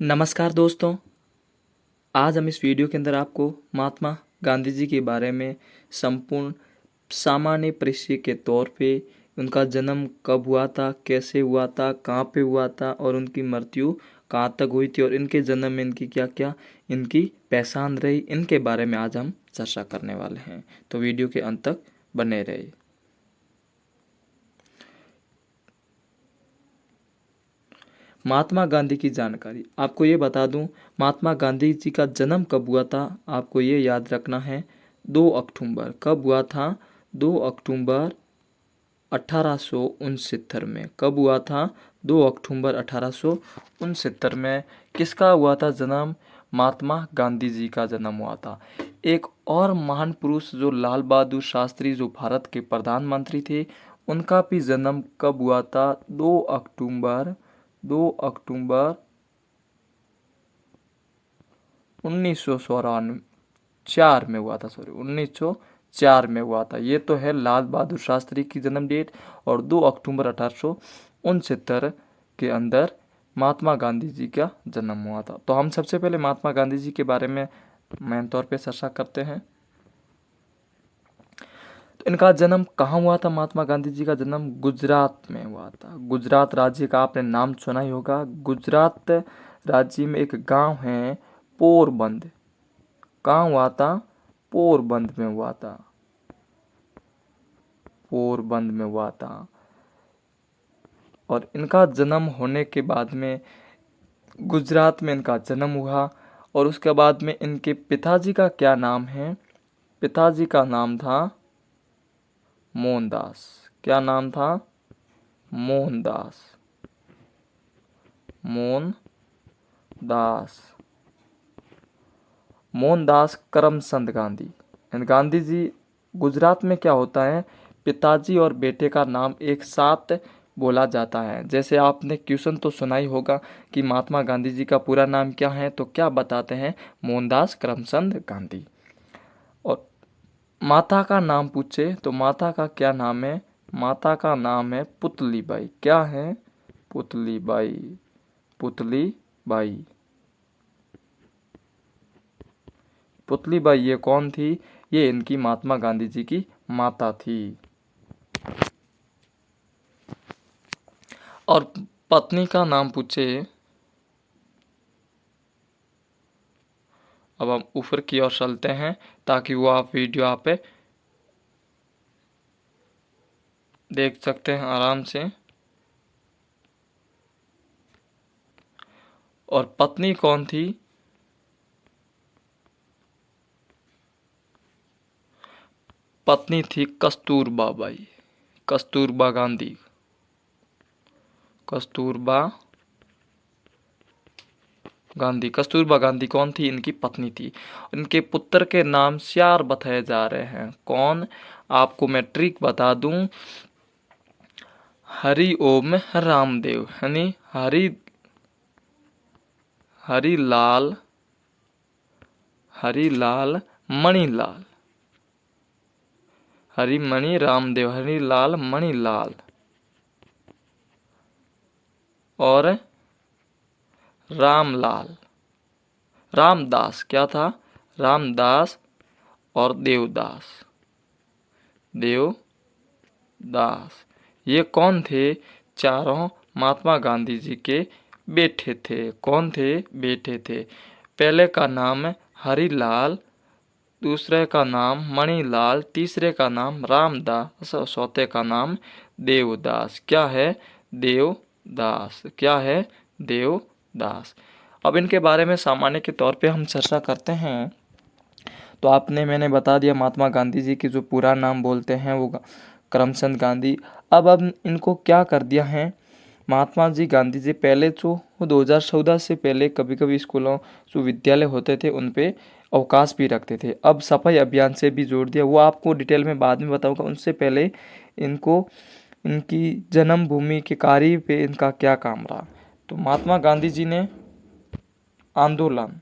नमस्कार दोस्तों। आज हम इस वीडियो के अंदर आपको महात्मा गांधी जी के बारे में संपूर्ण सामान्य परिचय के तौर पे उनका जन्म कब हुआ था, कैसे हुआ था, कहाँ पे हुआ था और उनकी मृत्यु कहाँ तक हुई थी और इनके जन्म में इनकी क्या क्या इनकी पहचान रही, इनके बारे में आज हम चर्चा करने वाले हैं। तो वीडियो के अंत तक बने रहे। महात्मा गांधी की जानकारी आपको ये बता दूं, महात्मा गांधी जी का जन्म कब हुआ था आपको ये याद रखना है। 2 अक्टूबर कब हुआ था? 2 अक्टूबर 1869 में। कब हुआ था? 2 अक्टूबर 1869 में। किसका हुआ था जन्म? महात्मा गांधी जी का जन्म हुआ था। एक और महान पुरुष जो लाल बहादुर शास्त्री, जो भारत के प्रधानमंत्री थे, उनका भी जन्म कब हुआ था? 2 अक्टूबर 1994 में हुआ था। 1904 में हुआ था। ये तो है लाल बहादुर शास्त्री की जन्म डेट। और 2 अक्टूबर 1869 के अंदर महात्मा गांधी जी का जन्म हुआ था। तो हम सबसे पहले महात्मा गांधी जी के बारे में मेन तौर पे चर्चा करते हैं। तो इनका जन्म कहाँ हुआ था? महात्मा गांधी जी का जन्म गुजरात में हुआ था। गुजरात राज्य का आपने नाम सुना ही होगा। गुजरात राज्य में एक गांव है पोरबंद। कहाँ हुआ था? पोरबंद में हुआ था। पोरबंद में हुआ था। और इनका जन्म होने के बाद में गुजरात में इनका जन्म हुआ। और उसके बाद में इनके पिताजी का क्या नाम है? पिताजी का नाम था मोहनदास। क्या नाम था? मोहनदास। मोहनदास मोहनदास करमचंद गांधी। गांधी जी गुजरात में क्या होता है, पिताजी और बेटे का नाम एक साथ बोला जाता है। जैसे आपने क्वेश्चन तो सुना ही होगा कि महात्मा गांधी जी का पूरा नाम क्या है, तो क्या बताते हैं? मोहनदास करमचंद गांधी। और माता का नाम पूछे तो माता का क्या नाम है? माता का नाम है पुतलीबाई। क्या है? पुतलीबाई। पुतलीबाई। पुतलीबाई ये कौन थी? ये इनकी महात्मा गांधी जी की माता थी। और पत्नी का नाम पूछे, अब हम ऊपर की ओर चलते हैं ताकि वो आप वीडियो आप देख सकते हैं आराम से। और पत्नी कौन थी? पत्नी थी कस्तूरबा बाई। कस्तूरबा गांधी। कस्तूरबा गांधी। कस्तूरबा गांधी कौन थी? इनकी पत्नी थी। इनके पुत्र के नाम 4 बताए जा रहे हैं। कौन? आपको मैं ट्रिक बता दूं, हरि ओम रामदेव, यानी हरिलाल, हरिलाल मणिलाल, हरिमणि रामदेव, हरिलाल मणिलाल और रामलाल, रामदास। क्या था? रामदास और देवदास। देवदास ये कौन थे? चारों महात्मा गांधी जी के बेटे थे। कौन थे? बेटे थे। पहले का नाम हरिलाल, दूसरे का नाम मणिलाल, तीसरे का नाम रामदास और चौथे का नाम देवदास। क्या है? देवदास। क्या है? देवदास। अब इनके बारे में सामान्य के तौर पे हम चर्चा करते हैं। तो मैंने बता दिया महात्मा गांधी जी की जो पूरा नाम बोलते हैं वो करमचंद गांधी। अब इनको क्या कर दिया है, महात्मा जी गांधी जी पहले जो 2014 से पहले कभी कभी स्कूलों जो विद्यालय होते थे उन पे अवकाश भी रखते थे। अब सफाई अभियान से भी जोड़ दिया, वो आपको डिटेल में बाद में बताऊंगा। उनसे पहले इनको इनकी जन्मभूमि के कार्य पे इनका क्या काम रहा। तो महात्मा गांधी जी ने आंदोलन,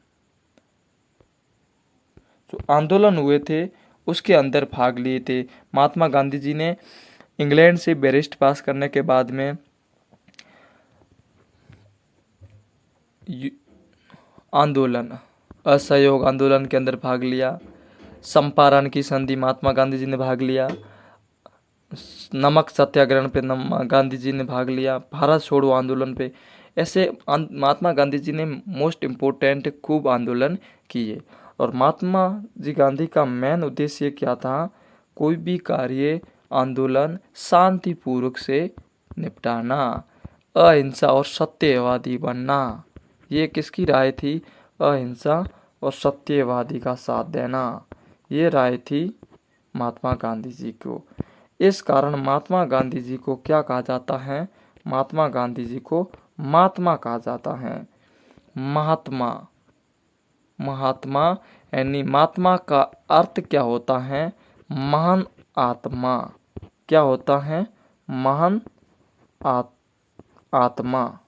जो आंदोलन हुए थे उसके अंदर भाग लिए थे। महात्मा गांधी जी ने इंग्लैंड से बैरिस्ट पास करने के बाद में आंदोलन, असहयोग आंदोलन के अंदर भाग लिया। चंपारण की संधि महात्मा गांधी जी ने भाग लिया। नमक सत्याग्रहण पे गांधी जी ने भाग लिया। भारत छोड़ो आंदोलन पे, ऐसे महात्मा गांधी जी ने मोस्ट इम्पोर्टेंट खूब आंदोलन किए। और महात्मा जी गांधी का मेन उद्देश्य क्या था? कोई भी कार्य आंदोलन शांतिपूर्वक से निपटाना, अहिंसा और सत्यवादी बनना। ये किसकी राय थी? अहिंसा और सत्यवादी का साथ देना, ये राय थी महात्मा गांधी जी को। इस कारण महात्मा गांधी जी को क्या कहा जाता है? महात्मा गांधी जी को महात्मा कहा जाता है। महात्मा, महात्मा यानी महात्मा का अर्थ क्या होता है? महान आत्मा। क्या होता है? महान आत्मा।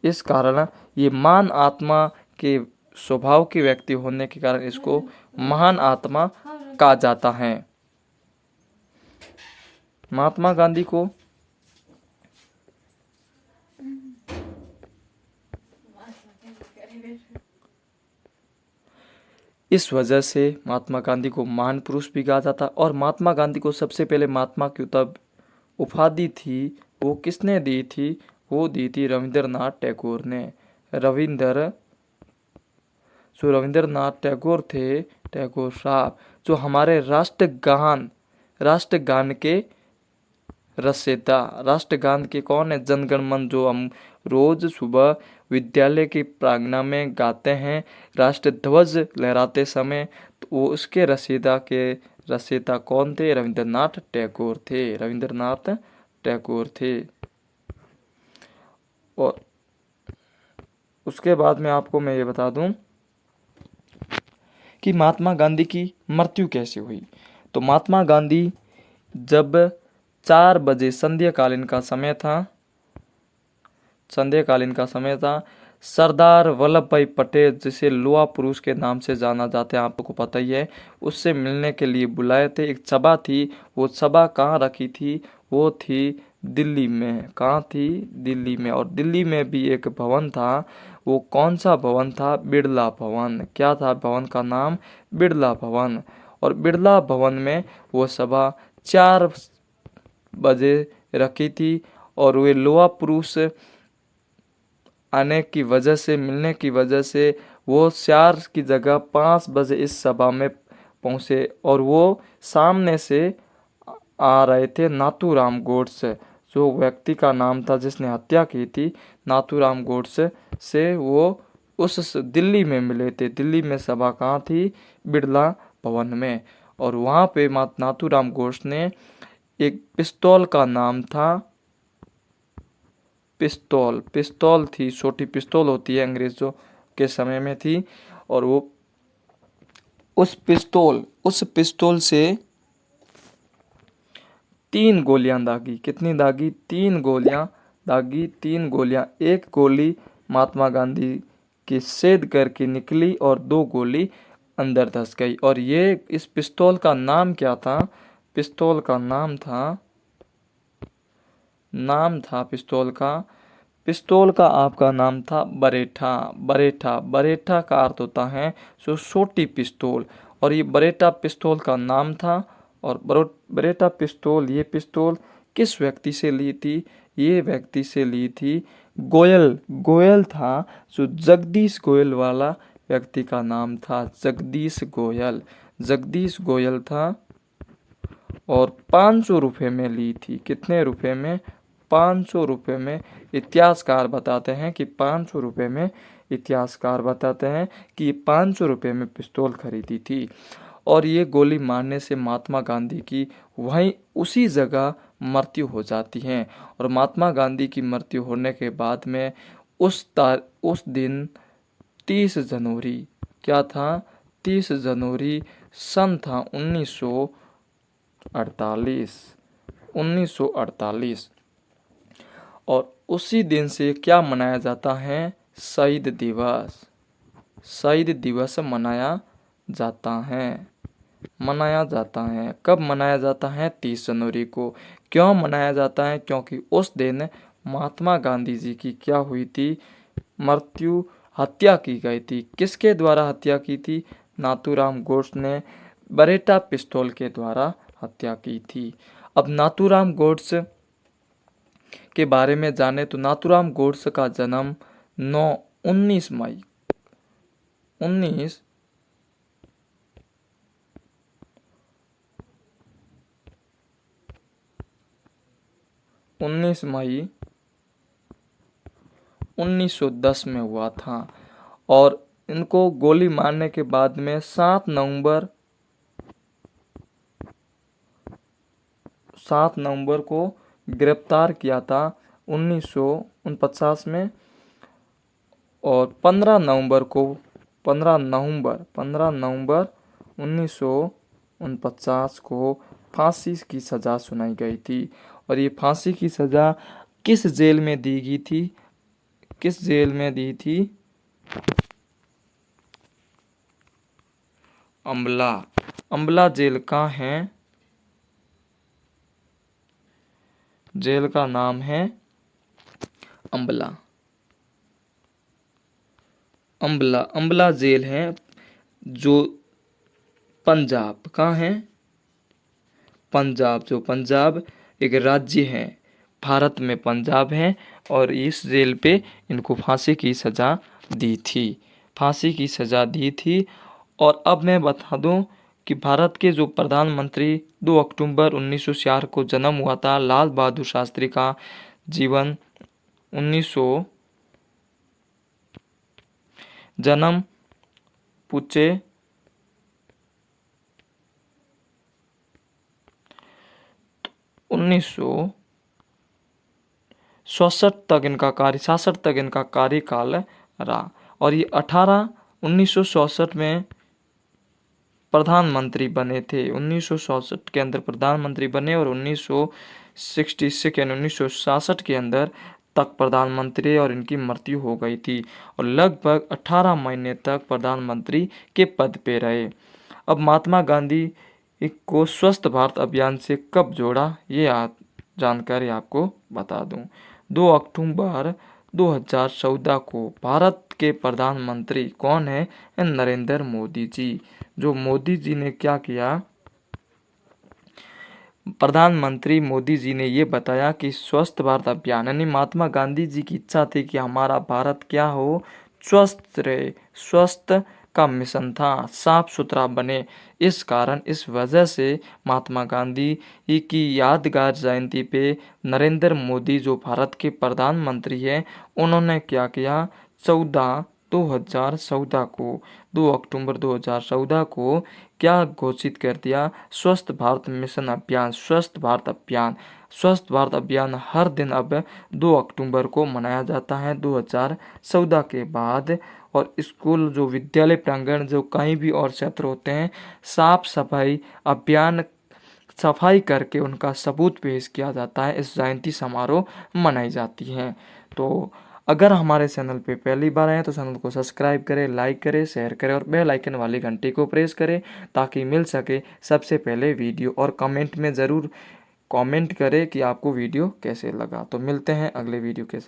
इस कारण ये महान आत्मा के स्वभाव के व्यक्ति होने के कारण इसको महान आत्मा कहा जाता है। महात्मा गांधी को इस वजह से महात्मा गांधी को महान पुरुष भी कहा जाता। और महात्मा गांधी को सबसे पहले महात्मा की उपाधि थी, वो किसने दी थी? वो दी थी रविंद्रनाथ टैगोर ने। रविंद्रनाथ टैगोर थे, टैगोर साहब, जो हमारे राष्ट्रगान के रचयिता। राष्ट्रगान के कौन है? जनगण मन, जो हम रोज सुबह विद्यालय के प्रांगण में गाते हैं राष्ट्र ध्वज लहराते समय, तो वो उसके रचयिता कौन थे? रविंद्रनाथ टैगोर थे। रविंद्रनाथ टैगोर थे। और उसके बाद में आपको मैं ये बता दूं कि महात्मा गांधी की मृत्यु कैसे हुई। तो महात्मा गांधी जब 4 बजे संध्याकालीन का समय था, सरदार वल्लभ भाई पटेल, जिसे लोहा पुरुष के नाम से जाना जाता है, आपको पता ही है, उससे मिलने के लिए बुलाए थे। एक सभा थी, वो सभा कहाँ रखी थी? वो थी दिल्ली में। कहाँ थी? दिल्ली में। और दिल्ली में भी एक भवन था, वो कौन सा भवन था? बिड़ला भवन। क्या था भवन का नाम? बिड़ला भवन। और बिड़ला भवन में वो सभा 4 बजे रखी थी। और वे लोहा पुरुष आने की वजह से, मिलने की वजह से, वो 4 की जगह 5 बजे इस सभा में पहुंचे। और वो सामने से आ रहे थे नाथूराम गोडसे, जो व्यक्ति का नाम था जिसने हत्या की थी, नाथूराम गोडसे से वो उस दिल्ली में मिले थे। दिल्ली में सभा कहाँ थी? बिड़ला भवन में। और वहाँ पे नाथूराम गोडसे ने एक पिस्तौल का नाम था, पिस्तौल थी, छोटी पिस्तौल होती है, अंग्रेजों के समय में थी। और वो उस पिस्तौल से 3 गोलियां दागी। कितनी दागी? 3 गोलियां दागी। 3 गोलियां, एक गोली महात्मा गांधी के सेध करके निकली और 2 गोली अंदर धंस गई। और ये इस पिस्तौल का नाम क्या था? पिस्तौल का पिस्तौल का आपका नाम था बरेठा। बरेठा का अर्थ होता है जो छोटी पिस्तौल। और ये बरेठा पिस्तौल का नाम था। और बरेठा पिस्तौल, ये पिस्तौल किस व्यक्ति से ली थी? ये व्यक्ति से ली थी गोयल था, जो जगदीश गोयल वाला व्यक्ति का नाम था, जगदीश गोयल था। और 500 रुपये में ली थी। कितने रुपए में? 500 रुपये में। इतिहासकार बताते हैं कि 500 रुपये में, इतिहासकार बताते हैं कि 500 रुपये में पिस्तौल खरीदी थी। और ये गोली मारने से महात्मा गांधी की वहीं उसी जगह मृत्यु हो जाती है। और महात्मा गांधी की मृत्यु होने के बाद में उस दिन 30 जनवरी, क्या था? 30 जनवरी सन था 1948। और उसी दिन से क्या मनाया जाता है? शहीद दिवस मनाया जाता है। कब मनाया जाता है? 30 जनवरी को। क्यों मनाया जाता है? क्योंकि उस दिन महात्मा गांधी जी की क्या हुई थी? मृत्यु हत्या की गई थी। किसके द्वारा हत्या की थी? नाथूराम गोड्से ने बरेटा पिस्तौल के द्वारा हत्या की थी। अब नाथूराम गोड्से के बारे में जाने तो नाथूराम गोड्से का जन्म 19 मई 1910 में हुआ था और इनको गोली मारने के बाद में 7 नवंबर को गिरफ्तार किया था 1949 में और 15 नवंबर 1949 को फांसी की सजा सुनाई गई थी। और ये फांसी की सजा किस जेल में दी गई थी? किस जेल में दी थी? अंबला जेल कहाँ है? जेल का नाम है अंबला जेल है जो पंजाब। कहाँ है? पंजाब। जो पंजाब एक राज्य है भारत में, पंजाब है और इस जेल पे इनको फांसी की सजा दी थी। और अब मैं बता दूं कि भारत के जो प्रधानमंत्री 2 अक्टूबर 1946 को जन्म हुआ था, लाल बहादुर शास्त्री का जन्म 1966 तक इनका कार्यकाल रहा और ये 1967 में प्रधानमंत्री बने थे। 1967 के अंदर प्रधानमंत्री बने और 1966 के अंदर तक प्रधानमंत्री और इनकी मृत्यु हो गई थी और लगभग 18 महीने तक प्रधानमंत्री के पद पे रहे। अब महात्मा गांधी को स्वस्थ भारत अभियान से कब जोड़ा, ये जानकारी आपको बता दूं। 2 अक्टूबर 2014 को भारत के प्रधानमंत्री कौन है? नरेंद्र मोदी जी। जो मोदी जी ने क्या किया? प्रधानमंत्री मोदी जी ने ये बताया कि स्वस्थ भारत अभियान, यानी महात्मा गांधी जी की इच्छा थी कि हमारा भारत क्या हो? स्वस्थ रहे। स्वस्थ का मिशन था, साफ सुथरा बने। इस वजह से महात्मा गांधी की यादगार जयंती पे नरेंद्र मोदी जो भारत के प्रधानमंत्री हैं, उन्होंने क्या किया? 2 अक्टूबर 2014 को क्या घोषित कर दिया? स्वस्थ भारत मिशन अभियान, स्वस्थ भारत अभियान हर दिन अब 2 अक्टूबर को मनाया जाता है 2014 के बाद। और स्कूल, जो विद्यालय प्रांगण, जो कहीं भी और क्षेत्र होते हैं, साफ सफाई अभियान, सफाई करके उनका सबूत पेश किया जाता है। इस जयंती समारोह मनाई जाती है। तो अगर हमारे चैनल पे पहली बार आए तो चैनल को सब्सक्राइब करें, लाइक करें, शेयर करें और बेल आइकन वाली घंटी को प्रेस करें ताकि मिल सके सबसे पहले वीडियो। और कमेंट में ज़रूर कमेंट करें कि आपको वीडियो कैसे लगा। तो मिलते हैं अगले वीडियो के साथ।